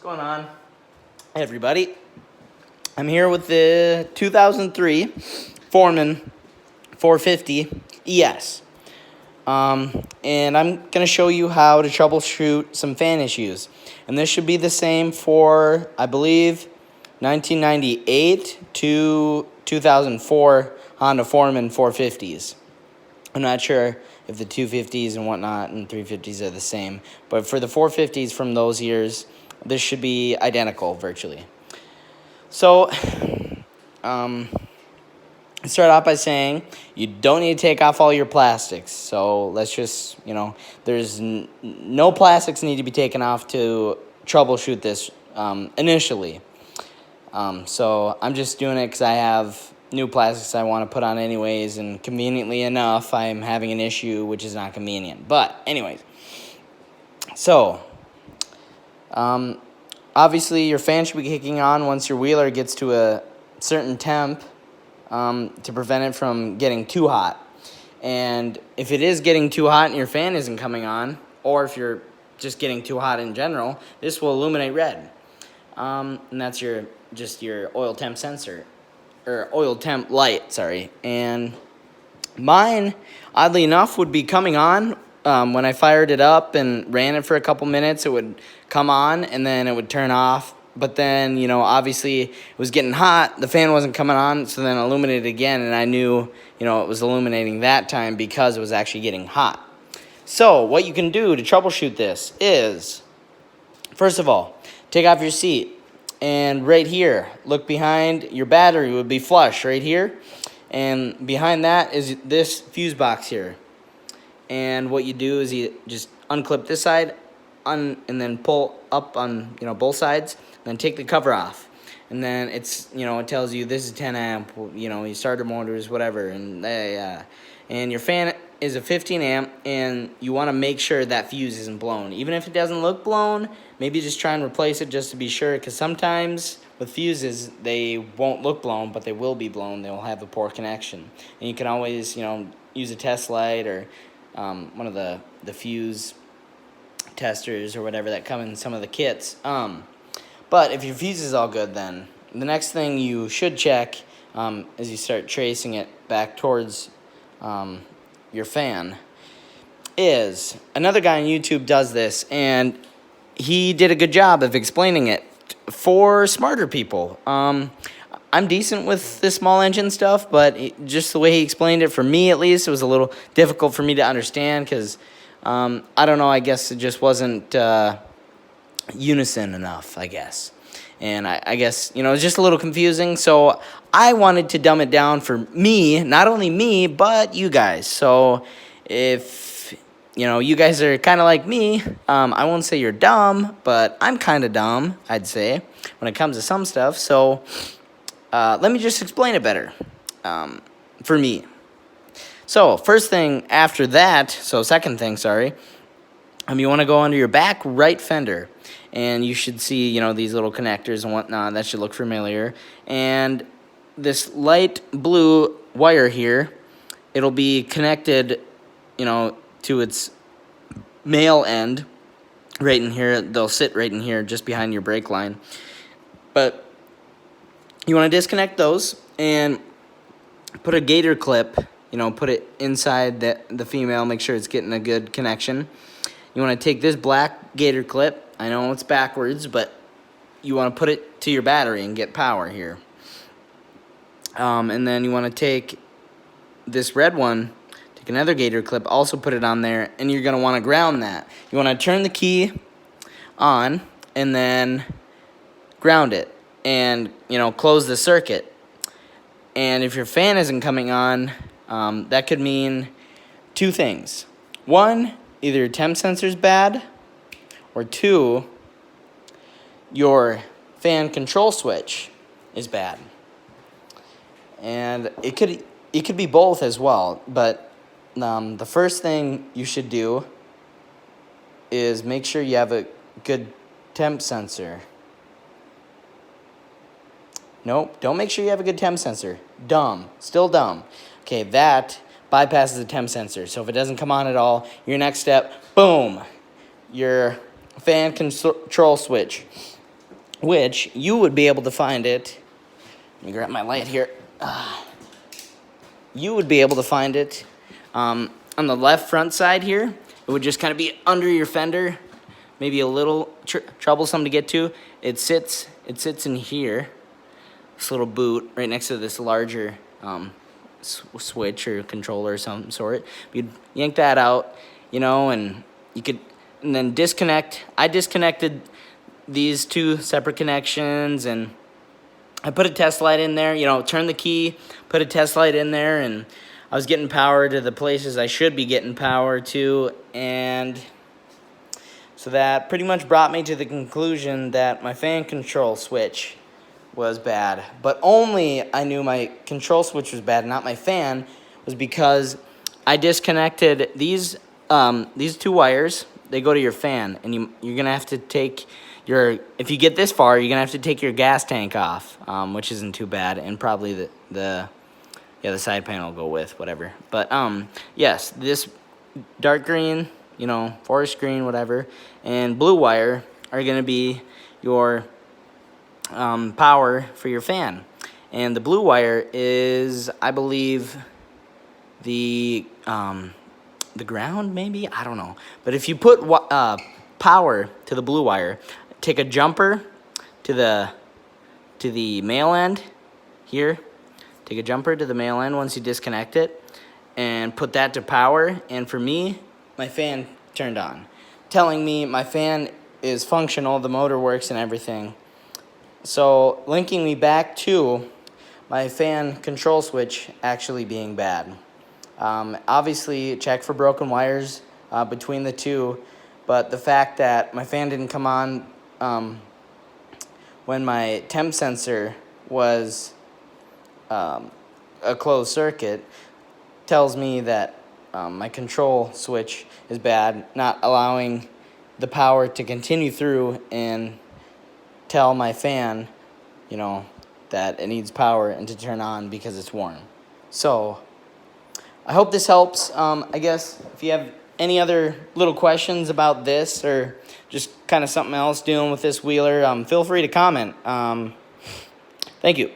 going on, everybody? I'm here with the 2003 Foreman 450 ES. And I'm going to show you how to troubleshoot some fan issues. And this should be the same for, I believe, 1998 to 2004 Honda Foreman 450s. I'm not sure if the 250s and whatnot and 350s are the same. But for the 450s from those years, this should be identical virtually. So, start off by saying you don't need to take off all your plastics. So let's just, there's no plastics need to be taken off to troubleshoot this initially. So I'm just doing it because I have new plastics I want to put on anyways, and conveniently enough, I'm having an issue which is not convenient. But anyways, so obviously your fan should be kicking on once your wheeler gets to a certain temp to prevent it from getting too hot. And if it is getting too hot and your fan isn't coming on, or if you're just getting too hot in general, this will illuminate red. And that's your oil temp sensor, or oil temp light, sorry. And mine, oddly enough, would be coming on when I fired it up and ran it for a couple minutes. It would come on and then it would turn off. But then, obviously it was getting hot. The fan wasn't coming on, so then it illuminated again, and I knew, it was illuminating that time because it was actually getting hot. So what you can do to troubleshoot this is, first of all, take off your seat. And right here, look behind your battery would be flush right here. And behind that is this fuse box here. And what you do is you just unclip this side and then pull up on, both sides. Then take the cover off. And then it's, it tells you this is 10 amp, your starter motors, whatever. And your fan is a 15 amp, and you want to make sure that fuse isn't blown. Even if it doesn't look blown, maybe just try and replace it just to be sure, because sometimes with fuses, they won't look blown, but they will be blown. They'll have a poor connection. And you can always, use a test light or one of the fuse testers or whatever that come in some of the kits. But if your fuse is all good, then the next thing you should check as you start tracing it back towards your fan is, another guy on YouTube does this, and he did a good job of explaining it for smarter people. I'm decent with the small engine stuff, but just the way he explained it, for me at least, it was a little difficult for me to understand because, I don't know, I guess it just wasn't unison enough, I guess. And I guess, it's just a little confusing. So I wanted to dumb it down for me, not only me, but you guys. So if, you guys are kind of like me, I won't say you're dumb, but I'm kind of dumb, I'd say, when it comes to some stuff. So let me just explain it better for me. So first thing after that, second thing, sorry, you want to go under your back right fender. And you should see, these little connectors and whatnot. That should look familiar. And this light blue wire here, it'll be connected, to its male end right in here. They'll sit right in here just behind your brake line. But you want to disconnect those and put a gator clip, put it inside the female, make sure it's getting a good connection. You want to take this black gator clip. I know it's backwards, but you want to put it to your battery and get power here. And then you want to take this red one, take another gator clip, also put it on there, and you're going to want to ground that. You want to turn the key on and then ground it and, close the circuit. And if your fan isn't coming on, that could mean two things. One, either your temp sensor's bad, or two, your fan control switch is bad. And it could be both as well, but the first thing you should do is make sure you have a good temp sensor. Nope, don't make sure you have a good temp sensor. Dumb, still dumb. Okay, that bypasses the temp sensor. So if it doesn't come on at all, your next step, boom, your fan control switch which you would be able to find it. Let me grab my light here. You would be able to find it on the left front side here. It would just kind of be under your fender, maybe a little troublesome to get to. It sits in here, this little boot right next to this larger switch or controller of some sort. You'd yank that out, you know, and you could, and then disconnect. I disconnected these two separate connections, and I put a test light in there, you know, turn the key, put a test light in there, and I was getting power to the places I should be getting power to, and so that pretty much brought me to the conclusion that my fan control switch was bad. But only I knew my control switch was bad, not my fan, was because I disconnected these two wires. They go to your fan, and you're gonna have to take your, if you get this far, you're gonna have to take your gas tank off, which isn't too bad, and probably the side panel will go with whatever. But yes, this dark green, you know, forest green, whatever, and blue wire are gonna be your power for your fan. And the blue wire is, I believe, the ground, maybe, I don't know. But if you put power to the blue wire, take a jumper to the male end here. Take a jumper to the male end once you disconnect it, and put that to power. And for me, my fan turned on, telling me my fan is functional, the motor works and everything. So linking me back to my fan control switch actually being bad. Obviously, check for broken wires between the two, but the fact that my fan didn't come on when my temp sensor was a closed circuit tells me that my control switch is bad, not allowing the power to continue through and tell my fan, you know, that it needs power and to turn on because it's warm. So I hope this helps. I guess if you have any other little questions about this or just kind of something else dealing with this wheeler, feel free to comment. Thank you.